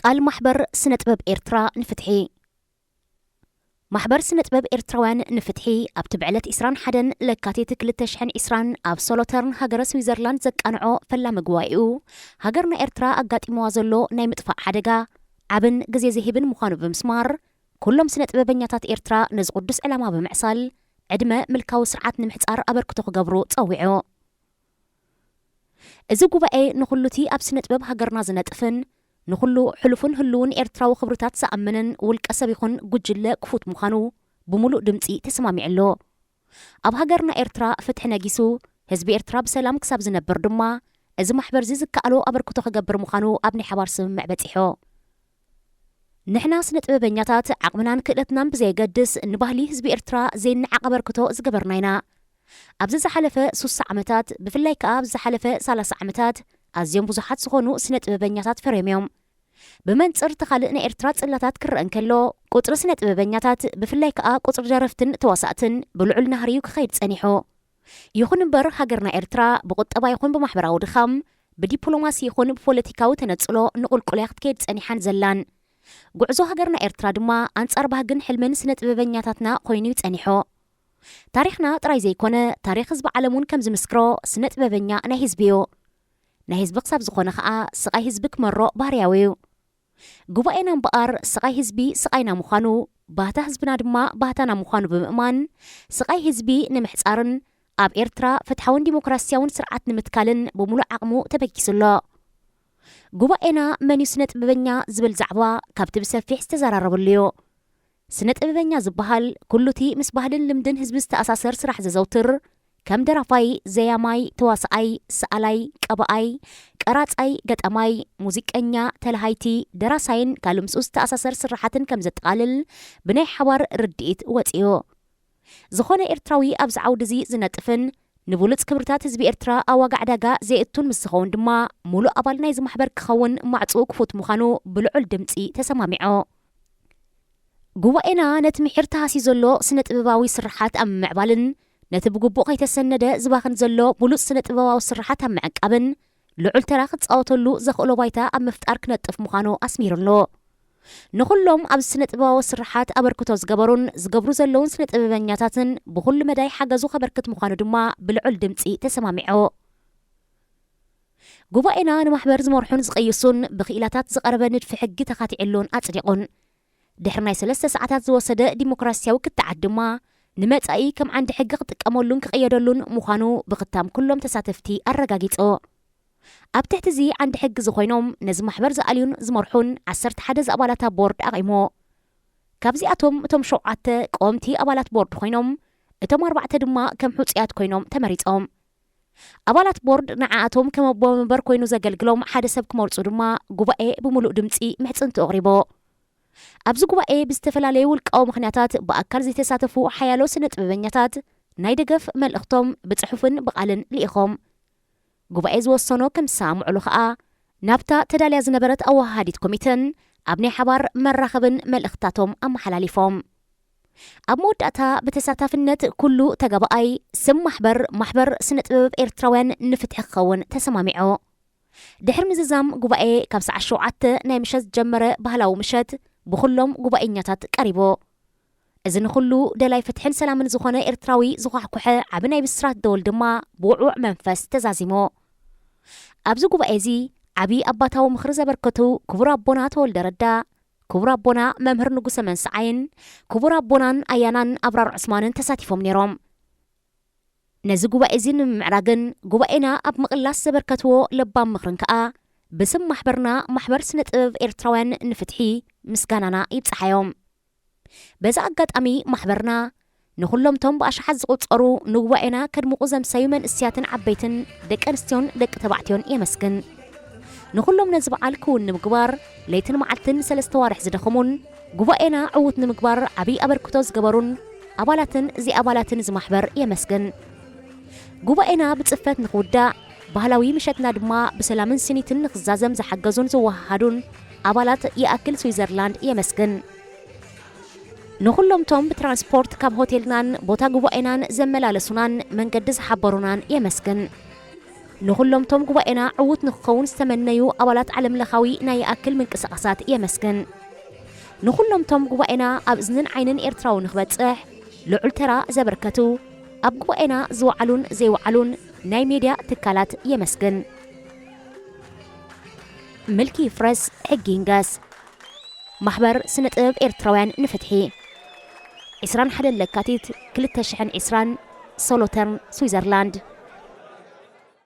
ቃል ማሕበር ስነ-ጥበብ ኤርትራ ንፍትሒ ማሕበር ስነ-ጥበብ ኤርትራውያን ንፍትሒ ኣብ ትብዕለት 21 ለካቲት 2020 ኣብ ሶሎተርን ሃገረ ስዊዘርላንድ ዘቃንዖ ፈላሚ ጉባኤኡ ሃገርና ኤርትራ ኣጋጢምዋ ዘሎ ናይ ምጥፋእ ሓደጋ ዓብን ግዜ ዝሂብን ምዃኑ ብምስማር ኩሎም ስነ-ጥበበኛታት ኤርትራ ነዚ ቅዱስ ዕላማ ብምዕሳል ዕድመ ምልካዊ ስርዓት ንምሕፃር ኣበርክቶ ክገብሩ ፀዊዑ። እዚ ጉባኤ ንኹሉቲ ኣብ ስነ-ጥበብ ሃገርና ዝነጥፍን ንኹሉ ሕሉፉን ህልውን ኤርትራዊ ክብርታት ዝኣምንን ውልቀ ሰብ ይኹን ጉጅለ ክፉት ምዃኑ ብምሉእ ድምፂ ተሰማሚዕሎ። ኣብ ሃገርና ኤርትራ ፍትሒ ነጊሱ ህዝቢ ኤርትራ ብሰላም ክሳብ ዝነብር ድማ እዚ ማሕበር እዚ ዝከኣሎ ኣበርክቶ ክገብር ምዃኑ ኣብ ናይ ሓባር ስምምዕ በፂሖ። ንሕና ስነ-ጥበበኛታት ዓቕምናን ክእለትናን ብዘየገድስ ንባህሊ ህዝቢ ኤርትራ ዘይንዓቕ ኣበርክቶ ዝገበርና ኢና። ኣብዚ ዝሓለፈ 60 ዓመታት ብፍላይ ከዓ ኣብ ዝሓለፈ 30 ዓመታት ኣዝዮም ብዙሓት ዝኾኑ ስነ-ጥበበኛታት ፈርዮም ብመንፅር ተኻልእ ናይ ኤርትራ ጽላታት ክርአ እንከሎ ቁፅሪ ስነ-ጥበበኛታት ብፍላይ ከዓ ቁፅሪ ደረፍትን ተዋሳእትን ብልዑል ናህርዩ ክኸይድ ጸኒሑ። ይኹን እምበር ሃገርና ኤርትራ ብቁጠባ ይኹን ብማሕበራዊ ድኻም ብዲፕሎማሲ ይኹን ብፖለቲካዊ ተነፅሎ ንቁልቁልያ ክትከይድ ጸኒሓን ዘላን ጉዕዞ ሃገርና ኤርትራ ድማ ኣንጻር ባህግን ሕልምን ስነ-ጥበበኛታትና ኮይኑ ይጸኒሖ። ታሪኽና ጥራይ ዘይኮነ ታሪኽ ህዝቢ ዓለሙን ከም ዝምስክሮ ስነ-ጥበበኛ ናይ ህዝቢ እዩ። ናይ ህዝቢ ክሳብ ዝኾነ ከዓ ስቓይ ህዝቢ ክመሮ ባህርያዊ እዩ። ጉባኤና እምበኣር ስቓይ ህዝቢ ስቓይና ምዃኑ ባህታ ህዝብና ድማ ባህታና ምዃኑ ብምእማን ስቓይ ህዝቢ ንምሕፃርን ኣብ ኤርትራ ፍትሓውን ዲሞክራስያውን ስርዓት ንምትካልን ብምሉእ ዓቕሙ ተበጊሱሎ። ጉባኤና መን እዩ ስነ-ጥበበኛ ዝብል ዛዕባ ካብቲ ብሰፊሕ ዝተዘራረበሉ እዩ። ስነ-ጥበበኛ ዝበሃል ኩሉቲ ምስ ባህልን ልምድን ህዝቢ ዝተኣሳሰር ስራሕ ዘዘውትር ከም ደራፋይ፣ ዘያማይ፣ ተዋሳኣይ፣ ሰኣላይ፣ ቀባኣይ፣ ቀራፃይ፣ ገጠማይ፣ ሙዚቀኛ፣ ተለሃይቲ፣ ደራሳይን ካልእ ምስኡ ዝተኣሳሰር ስራሓትን ከም ዘጠቓልል ብናይ ሓባር ርድኢት ወፂኡ። ዝኾነ ኤርትራዊ ኣብዚ ዓውዲ እዚ ዝነጥፍን ንብሉፅ ክብርታት ህዝቢ ኤርትራ ኣዋጋዕ ዕዳጋ ዘይእቱን ምስ ዝኸውን ድማ ሙሉእ ኣባል ናይዚ ማሕበር ክኸውን ማዕፁኡ ክፉት ምዃኑ ብልዑል ድምፂ ተሰማሚዑ። ጉባኤና ነቲ ምሒር ተሃሲ ዘሎ ስነ-ጥበባዊ ስራሓት ኣብ ምዕባልን ነቲ ብግቡእ ከይተሰነደ ዝባኽን ዘሎ ሙሉእ ስነ-ጥበባዊ ስራሓት ኣብ ምዕቃብን ልዑል ተራ ክፃወተሉ ዘኽእሎ ባይታ ኣብ ምፍጣር ክነጥፍ ምዃኑ ኣስሚሩሎ። ንኹሎም ኣብ ስነ-ጥበባዊ ስራሓት ኣበርክቶ ዝገበሩን ዝገብሩ ዘለውን ስነ-ጥበበኛታትን ብኩሉ መዳይ ሓገዙ ከበርክት ምዃኑ ድማ ብልዑል ድምፂ ተሰማሚዑ። ጉባኤና ንማሕበር ዝመርሑን ዝቐይሱን ብኽኢላታት ዝቐረበ ንድፊ ሕጊ ተኻቲዕሉን ኣጽዲቑን ድሕሪ ናይ 3 ሰዓታት ዝወሰደ ዲሞክራስያዊ ክትዓድ ድማ ንመጻኢ ከም ዓንዲ ሕጊ ክጥቀመሉን ክቕየደሉን ምዃኑ ብኽታም ኩሎም ተሳተፍቲ ኣረጋጊጹ። ኣብ ትሕቲ እዚ ዓንዲ ሕጊ ዝኾይኖም ነዚ ማሕበር ዝኣልዩን ዝመርሑን 11 ኣባላት ቦርድ ኣቒሞ ካብዚኣቶም እቶም 7 ቀወምቲ ኣባላት ቦርድ ኮይኖም እቶም 4 ድማ ከም ሕፁያት ኮይኖም ተመሪፆም። ኣባላት ቦርድ ንዓኣቶም ከም ኣቦ መንበር ኮይኑ ዘገልግሎም ሓደ ሰብ ክመርፁ ድማ ጉባኤ ብምሉእ ድምፂ ምሕፅንቱ ኣቕሪቦ። ኣብዚ ጉባኤ ብዝተፈላለዩ ውልቃዊ ምኽንያታት ብኣካል ዘይተሳተፉ ሓያሎ ስነ-ጥበበኛታት ናይ ደገፍ መልእኽቶም ብጽሑፍን ብቓልን ልኢኾም። ጉባኤ ዝወሰኖ ከም ዝሰማምዕሉ ከዓ ናብታ ተዳልያ ዝነበረት ኣወሃሃዲት ኮሚተን ኣብ ናይ ሓባር መራኸብን መልእኽታቶም ኣመሓላሊፎም። ኣብ መወዳእታ ብተሳታፍነት ኩሉ ተጋባኣይ ስም ማሕበር ስነ-ጥበብ ኤርትራውያን ንፍትሒ ክኸውን ተሰማሚዑ። ድሕሪ ምዝዛም ጉባኤ ካብ ሰዓት 7 ናይ ምሸት ዝጀመረ ባህላዊ ምሸት ብኩሎም ጉባኤኛታት ቀሪቦ። እዚ ንኹሉ ደላይ ፍትሕን ሰላምን ዝኾነ ኤርትራዊ ዝኳሕኩሐ ዓብ ናይ ብስራት ደወል ድማ ብውዑዕ መንፈስ ተዛዚሞ። ኣብዚ ጉባኤ እዚ ዓብዪ ኣባታዊ ምኽሪ ዘበርከቱ ክቡር ኣቦና ተወልደ ረዳ፣ ክቡር ኣቦና መምህር ንጉሰ መንስዓይን፣ ክቡር ኣቦናን ኣያናን ኣብራር ዑስማንን ተሳቲፎም ነይሮም። ነዚ ጉባኤ እዚ ንምምዕራግን ጉባኤና ኣብ ምቕላስ ዘበርከትዎ ለባም ምኽርን ከዓ ብስም ማሕበርና ማሕበር ስነ-ጥበብ ኤርትራውያን ንፍትሒ ምስጋናና ይብፅሓዮም። በዛ ኣጋጣሚ ማሕበርና ንኹሎምቶም ብኣሽሓት ዝቝፀሩ ንጉባኤና ከድምቑ ዘምሰዩ መንእስያትን ዓበይትን ደቂ ኣንስትዮን ደቂ ተባዕትዮን የመስግን። ንኹሎም ነዚ በዓል ክውን ንምግባር ለይትን መዓልትን 3 ዋርሕ ዝደኸሙን ጉባኤና ዕዉት ንምግባር ዓብዪ ኣበርክቶ ዝገበሩን ኣባላትን አባላትን ዝማሕበር የመስግን። ጉባኤና ብጽፈት ንኽውዳእ ባህላዊ ምሸትና ድማ ብሰላምን ስኒትን ንኽዛዘም ዝሓገዙን ዝወሃሃዱን ኣባላት የኣክል ስዊዘርላንድ የመስግን። ንኹሎምቶም ብትራንስፖርት ካብ ሆቴልናን ቦታ ጉባኤናን ዘመላለሱናን መንገዲ ዝሓበሩናን የመስግን። ንኹሎም ቶም ጉባኤና ዕውት ንክኸውን ዝተመነዩ ኣባላት ዓለም ለኻዊ ናይ ኣክል ምንቅስቓሳት የመስግን ንኹሎም ቶም ጉባኤና ኣብ እዝንን ዓይንን ኤርትራዊ ንኽበጽሕ ልዑል ተራ ዘበርከቱ ኣብ ጉባኤና ዝወዓሉን ዘይወዓሉን ናይ ሜድያ ትካላት የመስግን ምልኪ ፍረስ ሕጊ ይንገስ ማሕበር ስነ ጥበብ ኤርትራውያን ንፍትሒ 21 ለካቲት 2020 ሶሎተርን ስዊዘርላንድ